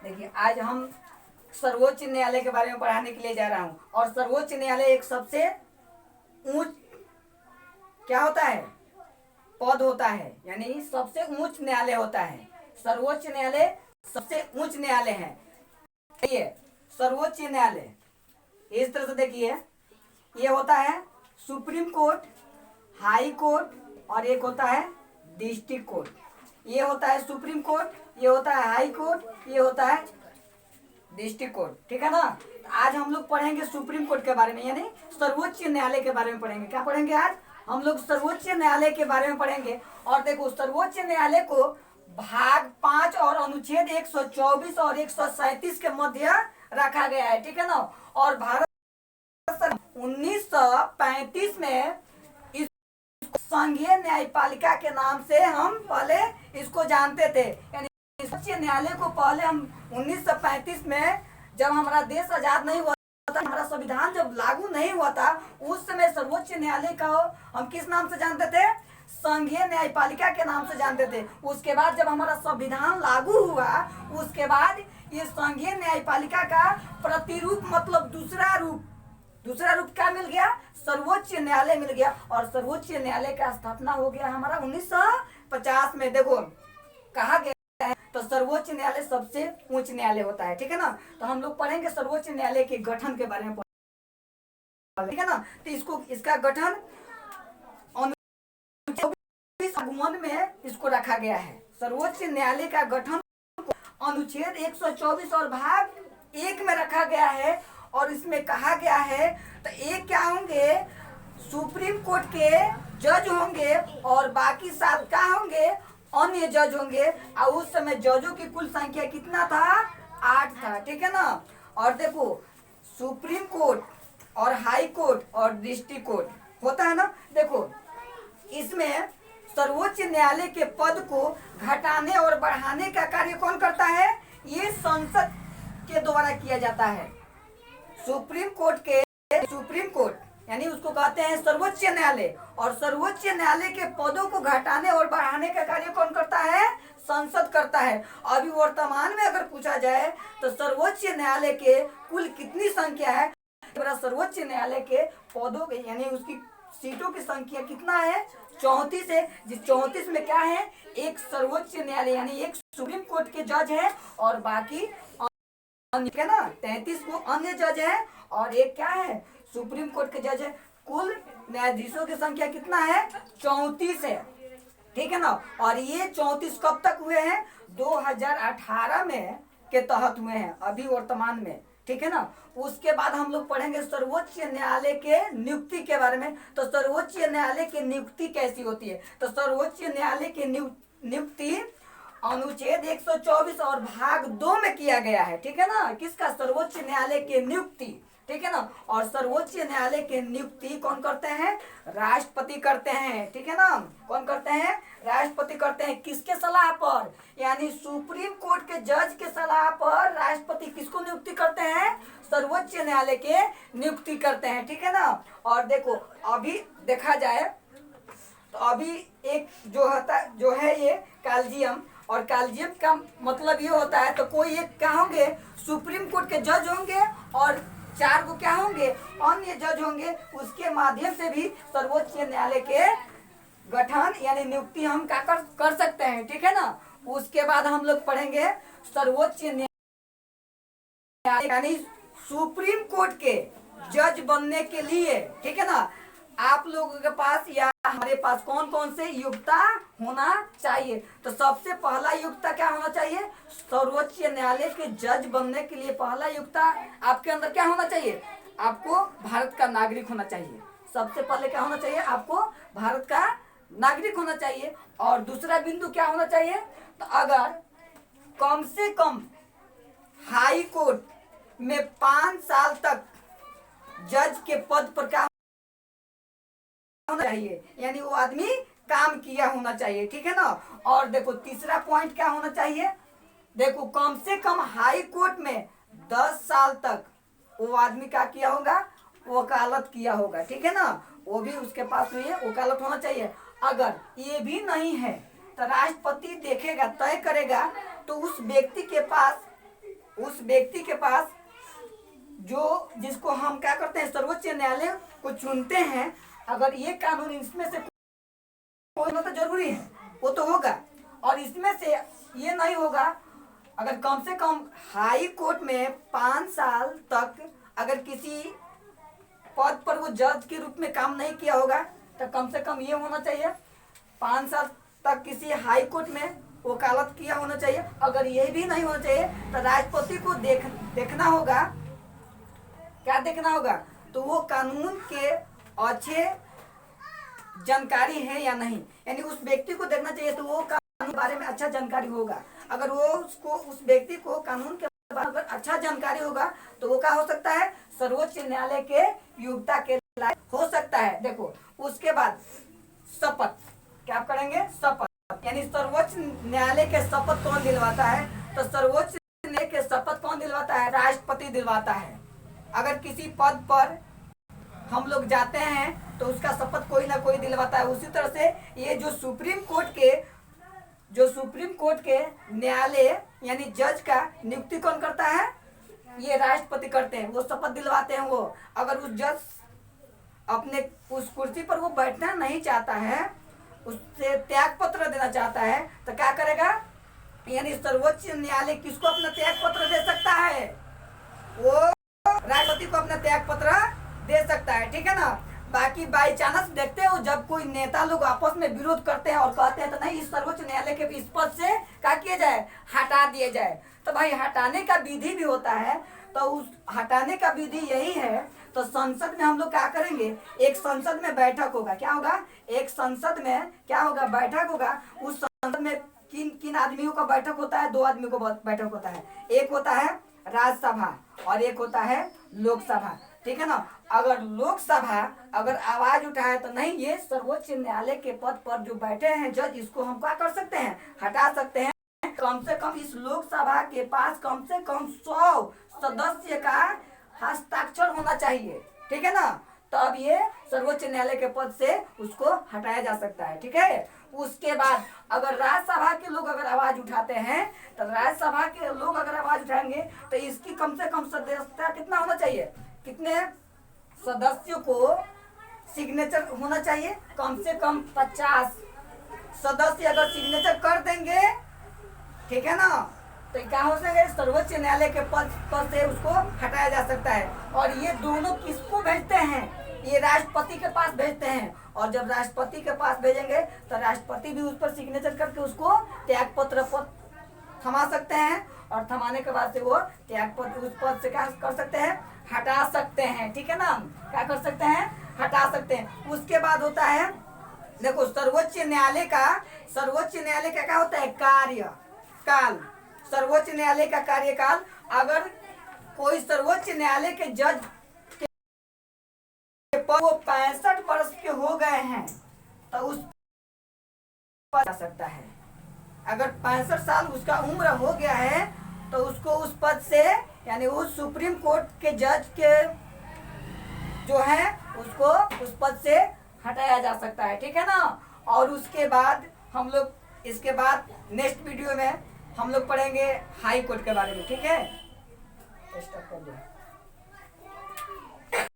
देखिए आज हम सर्वोच्च न्यायालय के बारे में पढ़ाने के लिए जा रहा हूँ। और सर्वोच्च न्यायालय एक सबसे ऊंच क्या होता है, पद होता है, यानी सबसे ऊंच न्यायालय होता है। सर्वोच्च न्यायालय सबसे उच्च न्यायालय है। ये सर्वोच्च न्यायालय इस तरह से देखिए, ये होता है सुप्रीम कोर्ट, हाई कोर्ट और एक होता है डिस्ट्रिक्ट कोर्ट। ये होता है सुप्रीम कोर्ट, ये होता है हाई कोर्ट, ये होता है डिस्ट्रिक्ट कोर्ट। ठीक है ना। आज हम लोग पढ़ेंगे सुप्रीम कोर्ट के बारे में, यानी सर्वोच्च न्यायालय के बारे में पढ़ेंगे। क्या पढ़ेंगे आज हम लोग? सर्वोच्च न्यायालय के बारे में पढ़ेंगे। और देखो सर्वोच्च न्यायालय को भाग 5 और अनुच्छेद 124 और 137 के मध्य रखा गया है। ठीक है ना। और भारत 1935 में इस संघीय न्यायपालिका के नाम से हम पहले इसको जानते थे। यानी सर्वोच्च न्यायालय को पहले हम 1935 में, जब हमारा देश आजाद नहीं हुआ था, हमारा संविधान जब लागू नहीं हुआ था, उस समय सर्वोच्च न्यायालय का हम किस नाम से जानते थे? संघीय न्यायपालिका के नाम से जानते थे। उसके बाद जब हमारा संविधान लागू हुआ, उसके बाद ये संघीय न्यायपालिका का प्रतिरूप मतलब दूसरा रूप क्या मिल गया? सर्वोच्च न्यायालय मिल गया। और सर्वोच्च न्यायालय का स्थापना हो गया हमारा 1950 में। देखो कहा गया है तो सर्वोच्च न्यायालय सबसे उच्च न्यायालय होता है। ठीक है ना। तो हम लोग पढ़ेंगे सर्वोच्च न्यायालय के गठन के बारे में। ठीक है ना। तो इसका गठन अनुच्छेद में इसको रखा गया है। सर्वोच्च न्यायालय का गठन अनुच्छेद 124 और भाग 1 में रखा गया है। और इसमें कहा गया है तो एक क्या होंगे? सुप्रीम कोर्ट के जज होंगे और बाकी 7 क्या होंगे? अन्य जज होंगे। और उस समय जजों की कुल संख्या कितना था? 8 था। ठीक है ना। और देखो सुप्रीम कोर्ट और हाई कोर्ट और डिस्ट्रिक्ट कोर्ट होता है ना। देखो इसमें सर्वोच्च न्यायालय के पद को घटाने और बढ़ाने का कार्य कौन करता है? ये संसद के द्वारा किया जाता है। सुप्रीम कोर्ट यानी उसको कहते हैं सर्वोच्च न्यायालय। और सर्वोच्च न्यायालय के पदों को घटाने और बढ़ाने का कार्य कौन करता है? संसद करता है। अभी वर्तमान में अगर पूछा जाए तो सर्वोच्च न्यायालय के कुल कितनी संख्या है? सर्वोच्च न्यायालय के पदों के यानी उसकी सीटों की संख्या कितना है? 34 है। जिस 34 में क्या है? एक सर्वोच्च न्यायालय यानी एक सुप्रीम कोर्ट के जज है और बाकी ठीक है ना 33 को अन्य जज है और एक क्या है? सुप्रीम कोर्ट के जज है। कुल न्यायाधीशों की संख्या कितना है? 34 है। ठीक है ना। और ये 34 कब तक हुए हैं? 2018 में के तहत हुए हैं अभी वर्तमान में। ठीक है ना। उसके बाद हम लोग पढ़ेंगे सर्वोच्च न्यायालय के नियुक्ति के बारे में। तो सर्वोच्च न्यायालय की नियुक्ति कैसी होती है? तो सर्वोच्च न्यायालय की नियुक्ति अनुच्छेद 124 और भाग 2 में किया गया है। ठीक है ना। किसका? सर्वोच्च न्यायालय की नियुक्ति। ठीक है ना। और सर्वोच्च न्यायालय की नियुक्ति कौन करते हैं? राष्ट्रपति करते हैं। ठीक है ना। कौन करते हैं? राष्ट्रपति करते हैं। किसके सलाह पर? यानी सुप्रीम कोर्ट के जज के सलाह पर राष्ट्रपति किसको नियुक्ति करते हैं? सर्वोच्च न्यायालय के नियुक्ति करते हैं। ठीक है ना। और देखो अभी देखा जाए तो अभी एक जो है ये कॉलेजियम। और कॉलेजियम का मतलब ये होता है तो कोई एक क्या होंगे? सुप्रीम कोर्ट के जज होंगे और 4 को क्या होंगे? अन्य जज होंगे। उसके माध्यम से भी सर्वोच्च न्यायालय के गठन यानी नियुक्ति हम क्या कर सकते हैं। ठीक है ना। उसके बाद हम लोग पढ़ेंगे सर्वोच्च न्यायालय यानी सुप्रीम कोर्ट के जज बनने के लिए। ठीक है ना। आप लोगों के पास या हमारे पास कौन कौन से योग्यता होना चाहिए? तो सबसे पहला योग्यता क्या होना चाहिए? सर्वोच्च न्यायालय के जज बनने के लिए पहला योग्यता आपके अंदर क्या होना चाहिए? आपको भारत का नागरिक होना चाहिए। सबसे पहले क्या होना चाहिए? आपको भारत का नागरिक होना चाहिए। और दूसरा बिंदु क्या होना चाहिए? तो अगर कम से कम हाई कोर्ट में 5 साल तक जज के पद पर क्या होना चाहिए? यानी वो आदमी काम किया होना चाहिए। ठीक है ना। और देखो तीसरा पॉइंट क्या होना चाहिए? देखो कम से कम हाई कोर्ट में 10 साल तक वो आदमी क्या किया होगा? वकालत किया होगा। ठीक है ना। वो भी उसके पास हुई है वकालत होना चाहिए। अगर ये भी नहीं है तो राष्ट्रपति देखेगा, तय करेगा तो उस व्यक्ति के पास उस व्यक्ति के पास जो जिसको हम क्या करते हैं सर्वोच्च न्यायालय को चुनते हैं, अगर ये कानून इसमें से कोई होना तो जरूरी है, वो तो होगा। और इसमें से ये नहीं होगा, अगर कम से कम हाई कोर्ट में 5 साल तक अगर किसी पद पर वो जज के रूप में काम नहीं किया होगा, तो कम से कम ये होना चाहिए 5 साल तक किसी हाई कोर्ट में वकालत किया होना चाहिए। अगर ये भी नहीं होना चाहिए तो राष्ट्रपति को देखना होगा, क्या देखना होगा, तो वो कानून के अच्छे जानकारी है या नहीं, यानी उस व्यक्ति को देखना चाहिए तो वो कानून के बारे में अच्छा जानकारी होगा। अगर वो उस व्यक्ति को कानून के बारे में अगर अच्छा जानकारी होगा तो वो क्या हो सकता है, सर्वोच्च न्यायालय के योग्यता के लायक हो सकता है। देखो उसके बाद शपथ, क्या आप करेंगे, शपथ, यानी सर्वोच्च न्यायालय के शपथ कौन दिलवाता है, तो सर्वोच्च न्यायालय के शपथ कौन दिलवाता है, राष्ट्रपति दिलवाता है। अगर किसी पद पर हम लोग जाते हैं तो उसका शपथ कोई ना कोई दिलवाता है। उसी तरह से ये जो सुप्रीम कोर्ट के न्यायालय यानी जज का नियुक्ति कौन करता है, ये राष्ट्रपति करते हैं, वो शपथ दिलवाते हैं। वो अगर उस जज अपने उस कुर्सी पर वो बैठना नहीं चाहता है, उससे त्याग पत्र देना चाहता है, तो क्या करेगा, यानी सर्वोच्च न्यायालय किसको अपना त्याग पत्र दे सकता है, वो राष्ट्रपति को अपना त्याग पत्र दे सकता है, ठीक है ना। बाकी बाई चांस देखते हो जब कोई नेता लोग आपस में विरोध करते हैं और कहते हैं तो नहीं इस सर्वोच्च न्यायालय के इस पद से क्या किया जाए, हटा दिया जाए, तो भाई हटाने का विधि भी होता है। तो उस हटाने का विधि यही है, तो संसद में हम लोग क्या करेंगे, एक संसद में बैठक होगा, क्या होगा, एक संसद में क्या होगा, बैठक होगा। उस संसद में किन किन आदमियों का बैठक होता है, 2 आदमियों का बैठक होता है, एक होता है राज्यसभा और एक होता है लोकसभा, ठीक है ना। अगर लोकसभा अगर आवाज उठाए तो नहीं ये सर्वोच्च न्यायालय के पद पर जो बैठे हैं जज, इसको हम क्या कर सकते हैं, हटा सकते हैं। कम से कम इस लोकसभा के पास कम से कम 100 सदस्य का हस्ताक्षर होना चाहिए, ठीक है ना, तब ये सर्वोच्च न्यायालय के पद से उसको हटाया जा सकता है, ठीक है। उसके बाद अगर राज्यसभा के लोग अगर आवाज उठाते हैं, तो राज्यसभा के लोग अगर आवाज उठाएंगे तो इसकी कम से कम सदस्यता कितना होना चाहिए, कितने सदस्यों को सिग्नेचर होना चाहिए, कम से कम 50 सदस्य अगर सिग्नेचर कर देंगे, ठीक है ना, तो क्या हो सके, सर्वोच्च न्यायालय के पद पर से उसको हटाया जा सकता है। और ये दोनों किसको भेजते हैं, ये राष्ट्रपति के पास भेजते हैं, और जब राष्ट्रपति के पास भेजेंगे तो राष्ट्रपति भी उस पर सिग्नेचर करके उसको त्याग पत्र पर थमा सकते हैं, और थमाने के बाद से वो त्याग पत्र उस पद से क्या कर सकते हैं, हटा सकते हैं, ठीक है ना, क्या कर सकते हैं, हटा सकते हैं। उसके बाद होता है, देखो सर्वोच्च न्यायालय का क्या होता है, कार्यकाल, सर्वोच्च न्यायालय का कार्यकाल। अगर कोई सर्वोच्च न्यायालय के जज वो 65 वर्ष के हो गए हैं तो उस पद जा सकता है। अगर 65 साल उसका उम्र हो गया है तो उसको उस पद से, यानी उस सुप्रीम कोर्ट के जज के जो है उसको उस पद से हटाया जा सकता है, ठीक है ना। और उसके बाद हम लोग इसके बाद नेक्स्ट वीडियो में हम लोग पढ़ेंगे हाई कोर्ट के बारे में, ठीक है। स्टार्ट कर दो।